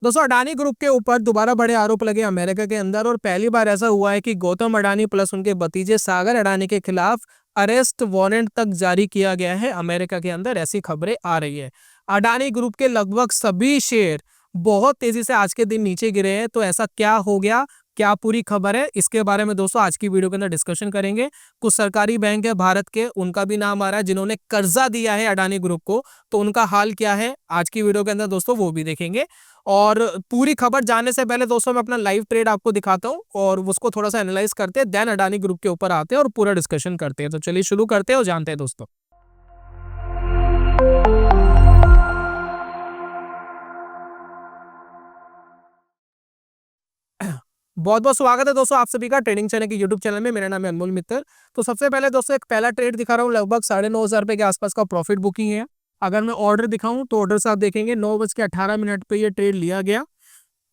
दोस्तों अडानी ग्रुप के ऊपर दोबारा बड़े आरोप लगे अमेरिका के अंदर, और पहली बार ऐसा हुआ है कि गौतम अडानी प्लस उनके भतीजे सागर अडानी के खिलाफ अरेस्ट वारंट तक जारी किया गया है अमेरिका के अंदर, ऐसी खबरें आ रही है। अडानी ग्रुप के लगभग सभी शेयर बहुत तेजी से आज के दिन नीचे गिरे हैं। तो ऐसा क्या हो गया, क्या पूरी खबर है, इसके बारे में दोस्तों आज की वीडियो के अंदर डिस्कशन करेंगे। कुछ सरकारी बैंक है भारत के, उनका भी नाम आ रहा है, जिन्होंने कर्जा दिया है अडानी ग्रुप को, तो उनका हाल क्या है आज की वीडियो के अंदर दोस्तों वो भी देखेंगे। और पूरी खबर जानने से पहले दोस्तों मैं अपना लाइव ट्रेड आपको दिखाता हूं और उसको थोड़ा सा एनालाइज करते हैं, देन अडानी ग्रुप के ऊपर आते हैं और पूरा डिस्कशन करते हैं। तो चलिए शुरू करते हैं और जानते हैं दोस्तों। बहुत बहुत स्वागत है दोस्तों आप सभी का ट्रेडिंग चैनल के यूट्यूब चैनल में। मेरा नाम है अनमोल मित्तल। तो सबसे पहले दोस्तों एक पहला ट्रेड दिखा रहा हूँ, लगभग 9,500 रुपए के आसपास का प्रॉफिट बुकिंग है। अगर मैं ऑर्डर दिखाऊं तो ऑर्डर से आप देखेंगे 9:18 पे ये ट्रेड लिया गया,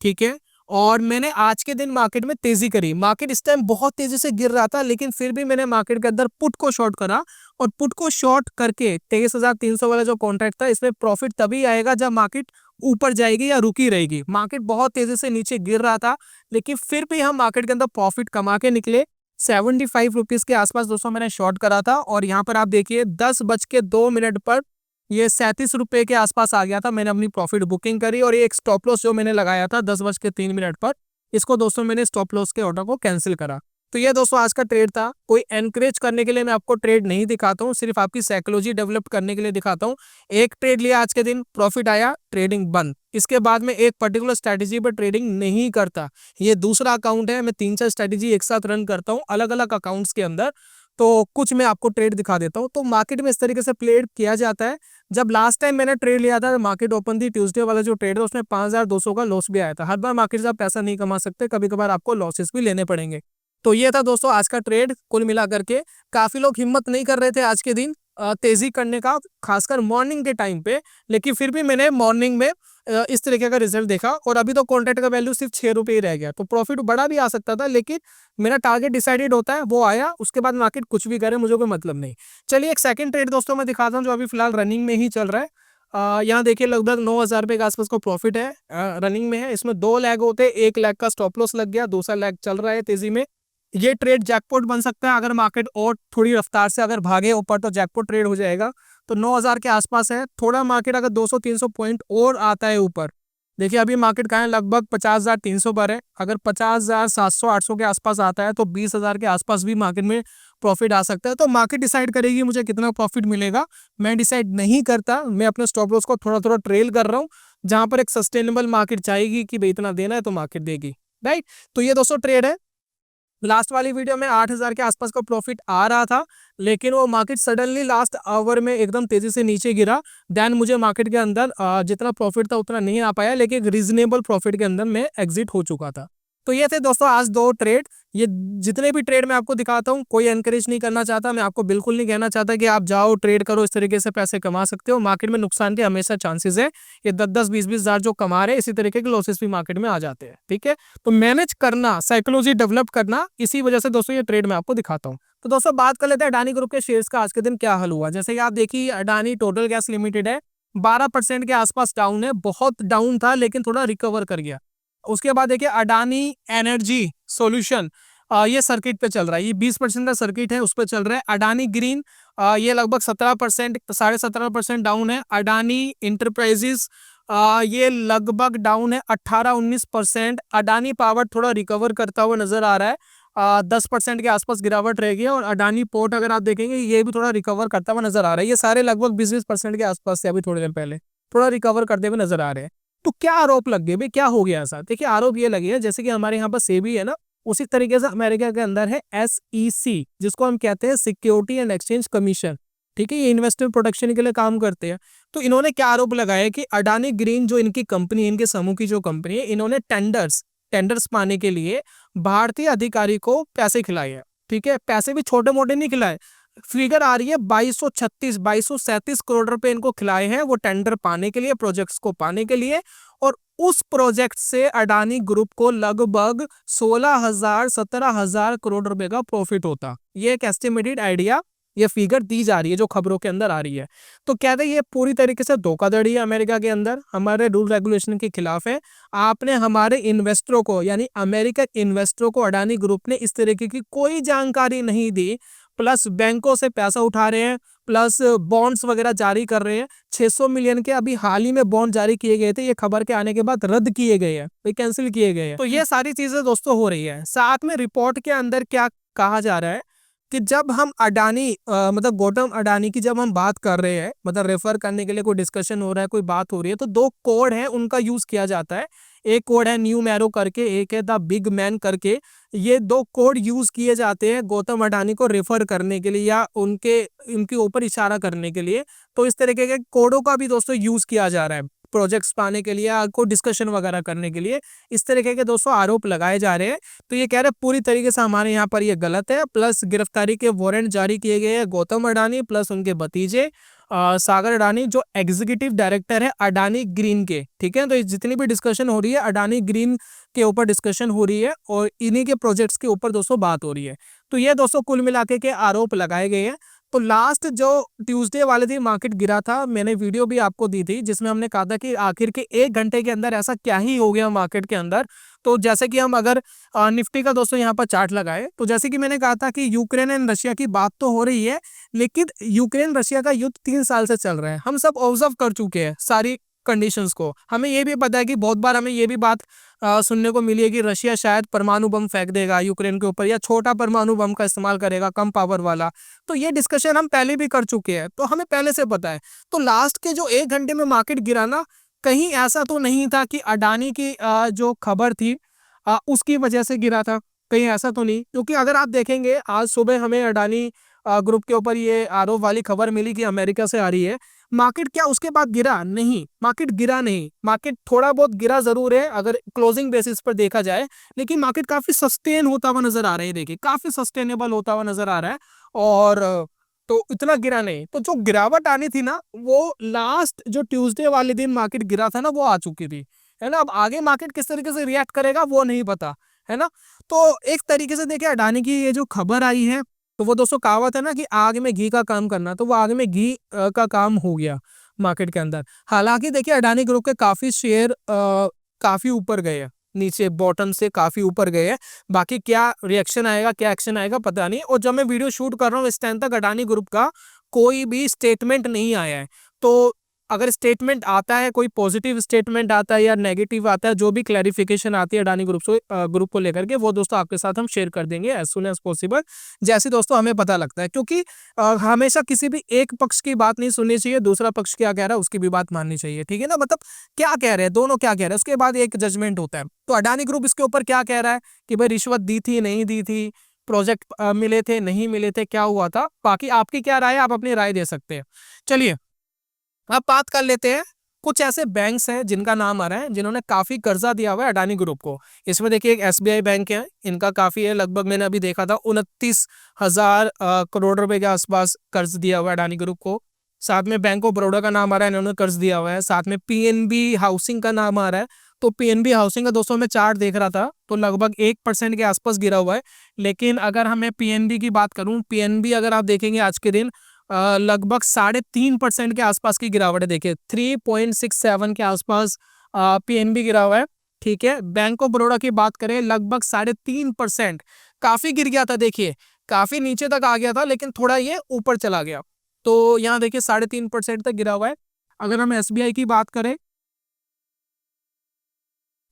ठीक है। और मैंने आज के दिन मार्केट में तेजी करी, मार्केट इस टाइम बहुत तेजी से गिर रहा था, लेकिन फिर भी मैंने मार्केट के अंदर पुट को शॉर्ट करा, और पुट को शॉर्ट करके 23,300 वाला जो कॉन्ट्रैक्ट था, इसमें प्रॉफिट तभी आएगा जब मार्केट ऊपर जाएगी या रुकी रहेगी। मार्केट बहुत तेजी से नीचे गिर रहा था, लेकिन फिर भी हम मार्केट के अंदर प्रॉफिट कमा के निकले। 75 रुपीज के आसपास दोस्तों मैंने शॉर्ट करा था, और यहाँ पर आप देखिए 10:02 पर ये 37 रुपए के आसपास आ गया था। मैंने अपनी प्रॉफिट बुकिंग करी, और ये एक स्टॉप लॉस जो मैंने लगाया था 10:03 पर, इसको दोस्तों मैंने स्टॉप लॉस के ऑर्डर को कैंसिल करा। तो ये दोस्तों आज का ट्रेड था। कोई एनकरेज करने के लिए मैं आपको ट्रेड नहीं दिखाता हूँ, सिर्फ आपकी साइकोलॉजी डेवलप करने के लिए दिखाता हूँ। एक ट्रेड लिया आज के दिन, प्रॉफिट आया, ट्रेडिंग बंद। इसके बाद में एक पर्टिकुलर स्ट्रैटेजी पर ट्रेडिंग नहीं करता। ये दूसरा अकाउंट है, मैं 3-4 स्ट्रैटेजी एक साथ रन करता हूँ अलग अलग अकाउंट्स के अंदर। तो कुछ मैं आपको ट्रेड दिखा देता हूँ। तो मार्केट में इस तरीके से प्ले किया जाता है। जब लास्ट टाइम मैंने ट्रेड लिया था, मार्केट ओपन थी, ट्यूसडे वाला जो ट्रेड है उसमें 5,200 का लॉस भी आया था। हर बार मार्केट से आप पैसा नहीं कमा सकते, कभी कभार आपको लॉसेस भी लेने पड़ेंगे। तो ये था दोस्तों आज का ट्रेड। कुल मिला करके काफी लोग हिम्मत नहीं कर रहे थे आज के दिन तेजी करने का, खासकर मॉर्निंग के टाइम पे, लेकिन फिर भी मैंने मॉर्निंग में इस तरीके का रिजल्ट देखा। और अभी तो कॉन्ट्रैक्ट का वैल्यू सिर्फ 6 रुपये ही रह गया, तो प्रॉफिट बड़ा भी आ सकता था, लेकिन मेरा टारगेट डिसाइडेड होता है, वो आया। उसके बाद मार्केट कुछ भी करे, मुझे कोई मतलब नहीं। चलिए एक सेकंड ट्रेड दोस्तों मैं दिखाता हूँ, जो अभी फिलहाल रनिंग में ही चल रहा है। यहाँ देखिए लगभग 9,000 रुपये के आसपास का प्रॉफिट है, रनिंग में है। इसमें 2 लैग होते हैं, 1 लैग का स्टॉप लॉस लग गया, दूसरा लैग चल रहा है तेजी में। ये ट्रेड जैकपॉट बन सकता है, अगर मार्केट और थोड़ी रफ्तार से अगर भागे ऊपर तो जैकपॉट ट्रेड हो जाएगा। तो 9,000 के आसपास है। थोड़ा मार्केट अगर 200-300 पॉइंट और आता है ऊपर, देखिए अभी मार्केट कहाँ है, लगभग 50,300 पर है। अगर 50,700-800 के आसपास आता है तो 20,000 के आसपास भी मार्केट में प्रॉफिट आ सकता है। तो मार्केट डिसाइड करेगी मुझे कितना प्रॉफिट मिलेगा, मैं डिसाइड नहीं करता। मैं अपने स्टॉप लॉस को थोड़ा थोड़ा ट्रेल कर रहा हूँ, जहां पर एक सस्टेनेबल मार्केट चाहेगी कि भाई इतना देना है तो मार्केट देगी, राइट। तो ये दोस्तों ट्रेड है। लास्ट वाली वीडियो में 8,000 के आसपास का प्रॉफिट आ रहा था, लेकिन वो मार्केट सडनली लास्ट आवर में एकदम तेजी से नीचे गिरा। देन मुझे मार्केट के अंदर जितना प्रॉफिट था उतना नहीं आ पाया, लेकिन एक रीजनेबल प्रॉफिट के अंदर मैं एग्जिट हो चुका था। तो ये थे दोस्तों आज 2 ट्रेड। ये जितने भी ट्रेड मैं आपको दिखाता हूँ, कोई एनकरेज नहीं करना चाहता, मैं आपको बिल्कुल नहीं कहना चाहता कि आप जाओ ट्रेड करो, इस तरीके से पैसे कमा सकते हो। मार्केट में नुकसान के हमेशा चांसेस है। ये 10-10, 20-20 हजार जो कमा रहे हैं, इसी तरीके के लॉसेस भी मार्केट में आ जाते हैं, ठीक है। तो मैनेज करना, साइकोलॉजी डेवलप करना, इसी वजह से दोस्तों ये ट्रेड मैं आपको दिखाता हूँ। तो दोस्तों बात कर लेते हैं अडानी ग्रुप के शेयर्स का आज के दिन क्या हल हुआ। जैसे कि आप देखिए अडानी टोटल गैस लिमिटेड है, 12% के आसपास डाउन है, बहुत डाउन था लेकिन थोड़ा रिकवर कर गया। उसके बाद देखिए अडानी एनर्जी सॉल्यूशन, ये सर्किट पे चल रहा है, ये 20% का सर्किट है, उस पर चल रहा है। अडानी ग्रीन ये लगभग 17%, 17.5% डाउन है। अडानी इंटरप्राइजेस ये लगभग डाउन है 18-19%। अडानी पावर थोड़ा रिकवर करता हुआ नजर आ रहा है, 10% के आसपास गिरावट रहेगी। और अडानी पोर्ट अगर आप देखेंगे ये भी थोड़ा रिकवर करता हुआ नजर आ रहा है। ये सारे लगभग 20-20% के आसपास से अभी थोड़े दिन पहले थोड़ा रिकवर करते हुए नजर आ रहे हैं। तो क्या आरोप लग गए भाई, क्या हो गया ऐसा? देखिए आरोप ये लगे हैं, जैसे कि हमारे यहाँ पर सेबी है ना, उसी तरीके से अमेरिका के अंदर है SEC, जिसको हम कहते हैं सिक्योरिटी एंड एक्सचेंज कमीशन, ठीक है। ये इन्वेस्टर प्रोटेक्शन के लिए काम करते हैं। तो इन्होंने क्या आरोप लगाया कि अडानी ग्रीन जो इनकी कंपनी है, इनके समूह की जो कंपनी है, इन्होंने टेंडर्स पाने के लिए भारतीय अधिकारी को पैसे खिलाए हैं, ठीक है। पैसे भी छोटे मोटे नहीं खिलाए, फिगर आ रही है 2237 करोड़ रुपए इनको खिलाए हैं, वो टेंडर पाने के लिए, प्रोजेक्ट्स को पाने के लिए। और उस प्रोजेक्ट से अडानी ग्रुप को लगभग 16,000-17,000 करोड़ रुपए का प्रॉफिट होता। ये एक एस्टिमेटेड आइडिया ये फिगर दी जा रही है जो खबरों के अंदर आ रही है। तो कहते हैं ये पूरी तरीके से धोखाधड़ी है अमेरिका के अंदर, हमारे रूल रेगुलेशन के खिलाफ है। आपने हमारे इन्वेस्टरों को यानी अमेरिकन इन्वेस्टरों को अडानी ग्रुप ने इस तरीके की कोई जानकारी नहीं दी, प्लस बैंकों से पैसा उठा रहे हैं, प्लस बॉन्ड्स वगैरह जारी कर रहे हैं। 600 मिलियन के अभी हाल ही में बॉन्ड जारी किए गए थे, ये खबर के आने के बाद रद्द किए गए हैं, कैंसिल किए गए हैं। तो ये सारी चीजें दोस्तों हो रही है। साथ में रिपोर्ट के अंदर क्या कहा जा रहा है कि जब हम अडानी मतलब गौतम अडानी की जब हम बात कर रहे हैं, मतलब रेफर करने के लिए कोई डिस्कशन हो रहा है, कोई बात हो रही है, तो 2 कोड है उनका यूज किया जाता है। एक कोड है न्यू मैरो करके, एक है द बिग मैन करके। ये 2 कोड यूज किए जाते हैं गौतम अडानी को रेफर करने के लिए या उनके ऊपर इशारा करने के लिए। तो इस तरीके के कोडों का भी दोस्तों यूज किया जा रहा है प्रोजेक्ट्स पाने के लिए या कोई डिस्कशन वगैरह करने के लिए। इस तरीके के दोस्तों आरोप लगाए जा रहे हैं। तो ये कह रहे हैं पूरी तरीके से हमारे यहाँ पर ये गलत है, प्लस गिरफ्तारी के वारंट जारी किए गए हैं गौतम अडानी प्लस उनके भतीजे सागर अडानी जो एग्जीक्यूटिव डायरेक्टर है अडानी ग्रीन के। ठीक है, तो जितनी भी डिस्कशन हो रही है अडानी ग्रीन के ऊपर डिस्कशन हो रही है और इन्हीं के प्रोजेक्ट्स के ऊपर दोस्तों बात हो रही है। तो ये दोस्तों कुल मिलाके के आरोप लगाए गए हैं। तो लास्ट जो ट्यूसडे वाले दिन मार्केट गिरा था, मैंने वीडियो भी आपको दी थी जिसमें हमने कहा था कि आखिर के 1 घंटे के अंदर ऐसा क्या ही हो गया मार्केट के अंदर। तो जैसे कि हम अगर निफ्टी का दोस्तों यहाँ पर चार्ट लगाए, तो जैसे कि मैंने कहा था कि यूक्रेन एंड रशिया की बात तो हो रही है, लेकिन यूक्रेन रशिया का युद्ध 3 साल से चल रहा है। हम सब ऑब्जर्व कर चुके हैं सारी कंडीशंस को। हमें ये भी पता है कि बहुत बार हमें ये भी बात सुनने को मिली है कि रशिया शायद परमाणु बम फेंक देगा यूक्रेन के ऊपर या छोटा परमाणु बम का इस्तेमाल करेगा, कम पावर वाला। तो ये डिस्कशन हम पहले भी कर चुके हैं, तो हमें पहले से पता है। तो लास्ट के जो 1 घंटे में मार्केट गिरा ना, कहीं ऐसा तो नहीं था कि अडानी की जो खबर थी उसकी वजह से गिरा था, कहीं ऐसा तो नहीं। क्योंकि अगर आप देखेंगे आज सुबह हमें अडानी ग्रुप के ऊपर ये आरोप वाली खबर मिली कि अमेरिका से आ रही है, मार्केट क्या उसके बाद गिरा? नहीं, मार्केट गिरा नहीं। मार्केट थोड़ा बहुत गिरा जरूर है अगर क्लोजिंग बेसिस पर देखा जाए, लेकिन मार्केट काफी सस्टेन होता हुआ नजर आ रहा है। देखिए काफी सस्टेनेबल होता हुआ नजर आ रहा है और तो इतना गिरा नहीं। तो जो गिरावट आनी थी ना, वो लास्ट जो ट्यूसडे वाले दिन मार्केट गिरा था ना, वो आ चुकी थी, है ना। अब आगे मार्केट किस तरीके से रिएक्ट करेगा वो नहीं पता, है ना। तो एक तरीके से देखिए अडानी की ये जो खबर आई है, तो वो दोस्तों कहावत है ना कि आग में घी का काम करना, तो वो आग में घी का काम हो गया मार्केट के अंदर। हालांकि देखिए अडानी ग्रुप के काफी शेयर काफी ऊपर गए हैं, नीचे बॉटम से काफी ऊपर गए हैं। बाकी क्या रिएक्शन आएगा, क्या एक्शन आएगा पता नहीं। और जब मैं वीडियो शूट कर रहा हूँ इस टाइम तक अडानी ग्रुप का कोई भी स्टेटमेंट नहीं आया है। तो अगर स्टेटमेंट आता है, कोई पॉजिटिव स्टेटमेंट आता है या नेगेटिव आता है, जो भी क्लैरिफिकेशन आती है अडानी ग्रुप को लेकर के, वो दोस्तों आपके साथ हम शेयर कर देंगे एज सुन एज पॉसिबल, जैसे दोस्तों हमें पता लगता है। क्योंकि हमेशा किसी भी एक पक्ष की बात नहीं सुननी चाहिए, दूसरा पक्ष क्या कह रहा है उसकी भी बात माननी चाहिए। ठीक है ना, मतलब क्या कह रहे हैं दोनों, क्या कह रहे हैं, उसके बाद एक जजमेंट होता है। तो अडानी ग्रुप इसके ऊपर क्या कह रहा है कि भाई रिश्वत दी थी, नहीं दी थी, प्रोजेक्ट मिले थे, नहीं मिले थे, क्या हुआ था। बाकी आपकी क्या राय है, आप अपनी राय दे सकते हैं। चलिए अब बात कर लेते हैं कुछ ऐसे बैंक्स हैं जिनका नाम आ रहा है जिन्होंने काफी कर्जा दिया हुआ है अडानी ग्रुप को। इसमें देखिए एक एसबीआई बैंक है, इनका काफी है, लगभग मैंने अभी देखा था 29,000 करोड़ रुपए के आसपास कर्ज दिया हुआ है अडानी ग्रुप को। साथ में बैंक ऑफ बड़ौदा का नाम आ रहा है, इन्होंने कर्ज दिया हुआ है। साथ में पीएनबी हाउसिंग का नाम आ रहा है। तो पीएनबी हाउसिंग का दोस्तों मैं चार्ट देख रहा था तो लगभग 1% के आसपास गिरा हुआ है। लेकिन अगर हमें पीएनबी की बात करूं, पीएनबी अगर आप देखेंगे आज के दिन लगभग 3.5% के आसपास की गिरावट है। देखिए 3.67 के आसपास पीएनबी गिरा हुआ है। ठीक है, बैंक ऑफ बड़ौदा की बात करें लगभग 3.5%, काफी गिर गया था। देखिए काफी नीचे तक आ गया था लेकिन थोड़ा ये ऊपर चला गया। तो यहाँ देखिए 3.5% तक गिरा हुआ है। अगर हम एसबीआई की बात करें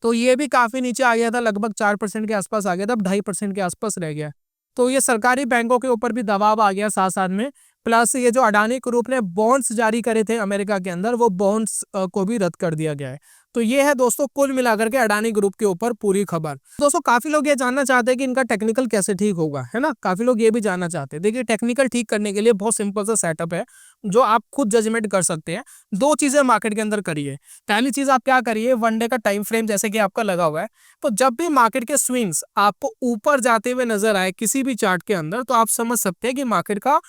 तो ये भी काफी नीचे आ गया था, लगभग 4% के आसपास आ गया था, अब 2.5% के आसपास रह गया। तो ये सरकारी बैंकों के ऊपर भी दबाव आ गया साथ साथ में। प्लस ये जो अडानी ग्रुप ने बॉन्ड्स जारी करे थे अमेरिका के अंदर, वो बॉन्ड्स को भी रद्द कर दिया गया है। तो ये है दोस्तों कुल मिलाकर के अडानी ग्रुप के ऊपर पूरी खबर। दोस्तों काफी लोग ये जानना चाहते हैं कि इनका टेक्निकल कैसे ठीक होगा, है ना। काफी लोग ये भी जानना चाहते हैं। देखिए टेक्निकल ठीक करने के लिए बहुत सिंपल सा सेटअप है जो आप खुद जजमेंट कर सकते हैं। 2 चीजें मार्केट के अंदर करिए। पहली चीज आप क्या करिए, 1 डे का टाइम फ्रेम जैसे कि आपका लगा हुआ है, तो जब भी मार्केट के स्विंग्स आपको ऊपर जाते हुए नजर आए किसी भी चार्ट के अंदर, तो आप समझ सकते हैं कि मार्केट का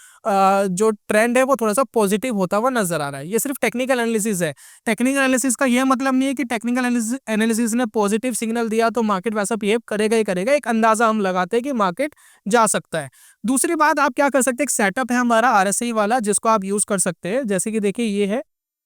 जो ट्रेंड है वो थोड़ा सा पॉजिटिव होता हुआ नजर आ रहा है। ये सिर्फ टेक्निकल एनालिसिस है। टेक्निकल एनालिसिस का यह मतलब नहीं है कि टेक्निकल एनालिसिस ने पॉजिटिव सिग्नल दिया तो मार्केट वैसा बिहेव करेगा ही करेगा। एक अंदाजा हम लगाते हैं कि मार्केट जा सकता है। दूसरी बात आप क्या कर सकते हैं, एक सेटअप है हमारा आरएसआई वाला जिसको आप यूज कर सकते हैं। जैसे कि देखिए ये है,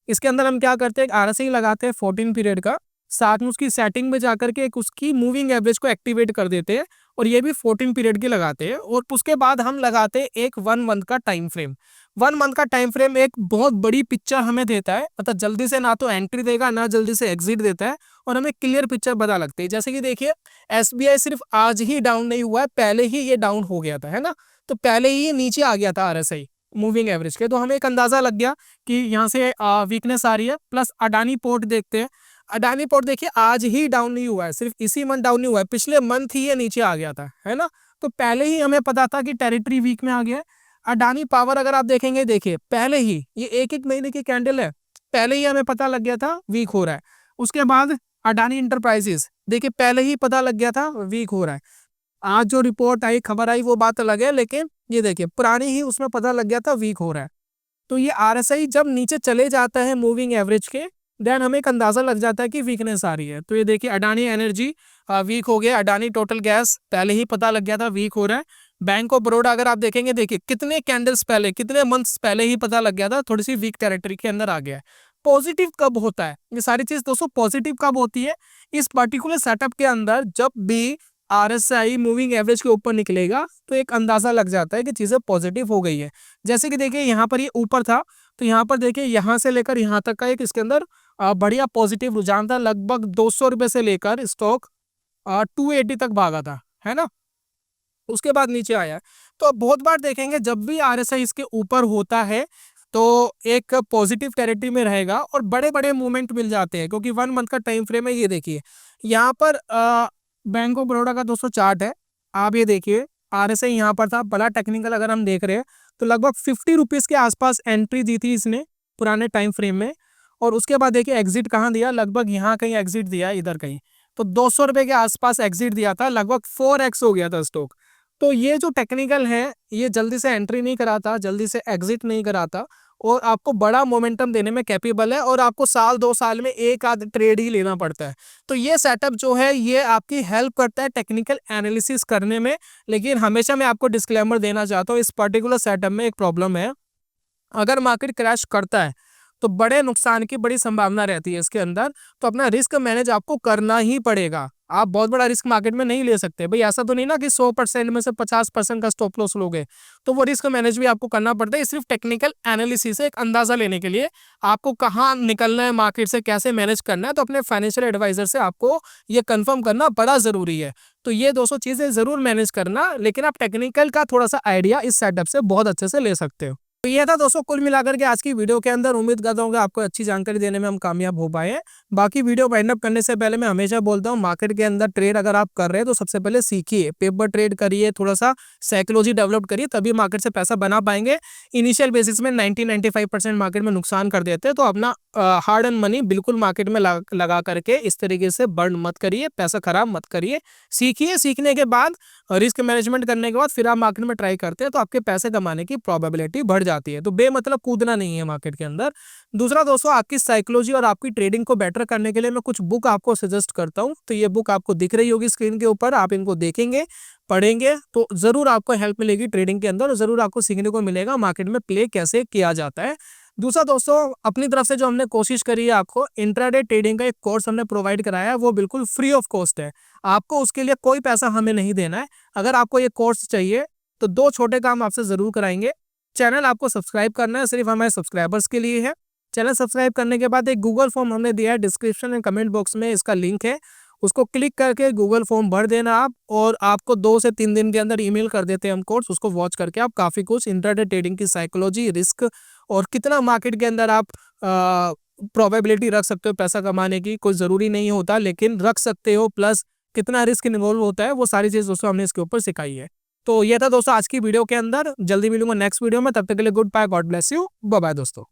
इसके अंदर हम क्या करते हैं, आरएसआई लगाते हैं 14 पीरियड का, साथ में उसकी सेटिंग में जाकर के एक उसकी मूविंग एवरेज को एक्टिवेट कर देते हैं, और ये भी 14 पीरियड की लगाते हैं। और उसके बाद हम लगाते हैं एक 1 मंथ का टाइम फ्रेम। 1 मंथ का टाइम फ्रेम एक बहुत बड़ी पिक्चर हमें देता है, मतलब जल्दी से ना तो एंट्री देगा ना जल्दी से एग्जिट देता है, और हमें क्लियर पिक्चर बता लगती है। जैसे कि देखिए एसबीआई सिर्फ आज ही डाउन नहीं हुआ है, पहले ही ये डाउन हो गया था, है ना। तो पहले ही ये नीचे आ गया था आरएसआई मूविंग एवरेज के, तो हमें एक अंदाजा लग गया कि यहाँ से वीकनेस आ रही है। प्लस अडानी पोर्ट देखते हैं, अडानी पोर्ट देखिए आज ही डाउन नहीं हुआ है, सिर्फ इसी मंथ डाउन नहीं हुआ है, पिछले मंथ ही ये नीचे आ गया था, है ना। तो पहले ही हमें पता था कि टेरिटरी वीक में आ गया है। अडानी पावर अगर आप देखेंगे, देखिए पहले ही ये एक एक महीने की कैंडल है, पहले ही हमें पता लग गया था वीक हो रहा है। उसके बाद अडानी इंटरप्राइजेस देखिए पहले ही पता लग गया था वीक हो रहा है। आज जो रिपोर्ट आई, खबर आई, वो बात अलग है, लेकिन ये देखिए पुरानी ही उसमें पता लग गया था वीक हो रहा है। तो ये आरएसआई जब नीचे चले जाता है मूविंग एवरेज के, देन हमें एक अंदाजा लग जाता है कि वीकनेस आ रही है। तो ये देखिए अडानी एनर्जी वीक हो गया, अडानी टोटल गैस पहले ही पता लग गया था वीक हो रहा है। बैंक ऑफ बड़ौदा अगर आप देखेंगे, देखिए कितने कैंडल्स पहले, कितने मंथ्स पहले ही पता लग गया था, थोड़ी सी वीक टेरिटरी के अंदर आ गया है। पॉजिटिव कब होता है, ये सारी चीज दोस्तों पॉजिटिव कब होती है, इस पर्टिकुलर सेटअप के अंदर जब भी आरएसआई मूविंग एवरेज के ऊपर निकलेगा तो एक अंदाजा लग जाता है कि चीजें पॉजिटिव हो गई है। जैसे कि देखिए यहाँ पर ये ऊपर था, तो यहाँ पर देखिए यहाँ से लेकर यहाँ तक का एक इसके अंदर बढ़िया पॉजिटिव रुझान था, लगभग 200 रुपए से लेकर स्टॉक 280 तक भागा था, है ना। उसके बाद नीचे आया है। तो अब बहुत बार देखेंगे जब भी आरएसआई इसके ऊपर होता है तो एक पॉजिटिव टेरिटरी में रहेगा और बड़े बड़े मूवमेंट मिल जाते हैं, क्योंकि 1 मंथ का टाइम फ्रेम है। ये देखिए यहाँ पर बैंक ऑफ बड़ौदा का 200 चार्ट है, आप ये देखिए आरएसआई यहाँ पर था, बड़ा टेक्निकल अगर हम देख रहे हैं तो लगभग 50 रुपीज के आसपास एंट्री दी थी इसने पुराने टाइम फ्रेम में। और उसके बाद देखिए एग्जिट कहाँ दिया, लगभग यहाँ कहीं एग्जिट दिया, इधर कहीं। तो 200 रुपए के आसपास एग्जिट दिया था, लगभग 4x हो गया था स्टॉक। तो ये जो टेक्निकल है ये जल्दी से एंट्री नहीं कराता, जल्दी से एग्जिट नहीं कराता, और आपको बड़ा मोमेंटम देने में कैपेबल है, और आपको साल 2 साल में एक आध ट्रेड ही लेना पड़ता है। तो ये सेटअप जो है ये आपकी हेल्प करता है टेक्निकल एनालिसिस करने में। लेकिन हमेशा मैं आपको डिस्क्लेमर देना चाहता हूँ, इस पर्टिकुलर सेटअप में एक प्रॉब्लम है, अगर मार्केट क्रैश करता है तो बड़े नुकसान की बड़ी संभावना रहती है इसके अंदर। तो अपना रिस्क मैनेज आपको करना ही पड़ेगा, आप बहुत बड़ा रिस्क मार्केट में नहीं ले सकते भाई। ऐसा तो नहीं ना कि 100% में से 50% का स्टॉप लॉस लोगे, तो वो रिस्क मैनेज भी आपको करना पड़ता है। सिर्फ टेक्निकल एनालिसिस से एक अंदाजा लेने के लिए आपको कहाँ निकलना है मार्केट से, कैसे मैनेज करना है, तो अपने फाइनेंशियल एडवाइजर से आपको ये कंफर्म करना बड़ा जरूरी है। तो ये 200 चीजें जरूर मैनेज करना, लेकिन आप टेक्निकल का थोड़ा सा आइडिया इस सेटअप से बहुत अच्छे से ले सकते हो। तो ये था दोस्तों कुल मिलाकर के आज की वीडियो के अंदर। उम्मीद करता हूँ कि आपको अच्छी जानकारी देने में हम कामयाब हो पाए हैं। बाकी वीडियो वाइंड अप करने से पहले मैं हमेशा बोलता हूँ, मार्केट के अंदर ट्रेड अगर आप कर रहे हैं तो सबसे पहले सीखिए, पेपर ट्रेड करिए, थोड़ा सा साइकोलॉजी डेवलप करिए, तभी मार्केट से पैसा बना पाएंगे। इनिशियल बेसिस में 90-95% मार्केट में नुकसान कर देते हैं, तो अपना हार्ड एंड मनी बिल्कुल मार्केट में लगा करके इस तरीके से बर्न मत करिए, पैसा खराब मत करिए। सीखिए, सीखने के बाद रिस्क मैनेजमेंट करने के बाद फिर आप मार्केट में ट्राई करते हैं तो आपके पैसे कमाने की प्रोबेबिलिटी बढ़ जाती है। तो बेमतलब कूदना नहीं है मार्केट के अंदर। दूसरा दोस्तों, आपकी साइकोलॉजी और आपकी ट्रेडिंग को बेटर करने के लिए मैं कुछ बुक आपको सजेस्ट करता हूं। तो ये बुक आपको दिख रही होगी स्क्रीन के ऊपर, आप इनको देखेंगे, पढ़ेंगे तो जरूर आपको हेल्प मिलेगी ट्रेडिंग के अंदर, और जरूर आपको सीखने को मिलेगा मार्केट में प्ले कैसे किया जाता है। दूसरा दोस्तों, अपनी तरफ से जो हमने कोशिश करी है, आपको इंट्राडे ट्रेडिंग का एक कोर्स हमने प्रोवाइड कराया है, वो बिल्कुल फ्री ऑफ कॉस्ट है। आपको उसके लिए कोई पैसा हमें नहीं देना है। अगर आपको ये कोर्स चाहिए तो 2 छोटे काम आपसे जरूर कराएंगे। चैनल आपको सब्सक्राइब करना है, सिर्फ हमारे सब्सक्राइबर्स के लिए है। चैनल सब्सक्राइब करने के बाद एक गूगल फॉर्म हमने दिया है, डिस्क्रिप्शन एंड कमेंट बॉक्स में इसका लिंक है, उसको क्लिक करके गूगल फॉर्म भर देना आप, और आपको 2 से 3 दिन के अंदर ईमेल कर देते हैं हम कोर्स। उसको वॉच करके आप काफ़ी कुछ इंट्राडे ट्रेडिंग की साइकोलॉजी, रिस्क, और कितना मार्केट के अंदर आप प्रोबेबिलिटी रख सकते हो पैसा कमाने की, कोई ज़रूरी नहीं होता लेकिन रख सकते हो, प्लस कितना रिस्क इन्वॉल्व होता है, वो सारी चीज़ दोस्तों हमने इसके ऊपर सिखाई है। तो ये था दोस्तों आज की वीडियो के अंदर। जल्दी मिलूंगा नेक्स्ट वीडियो में, तब तक के लिए goodbye, God bless you, bye bye दोस्तों।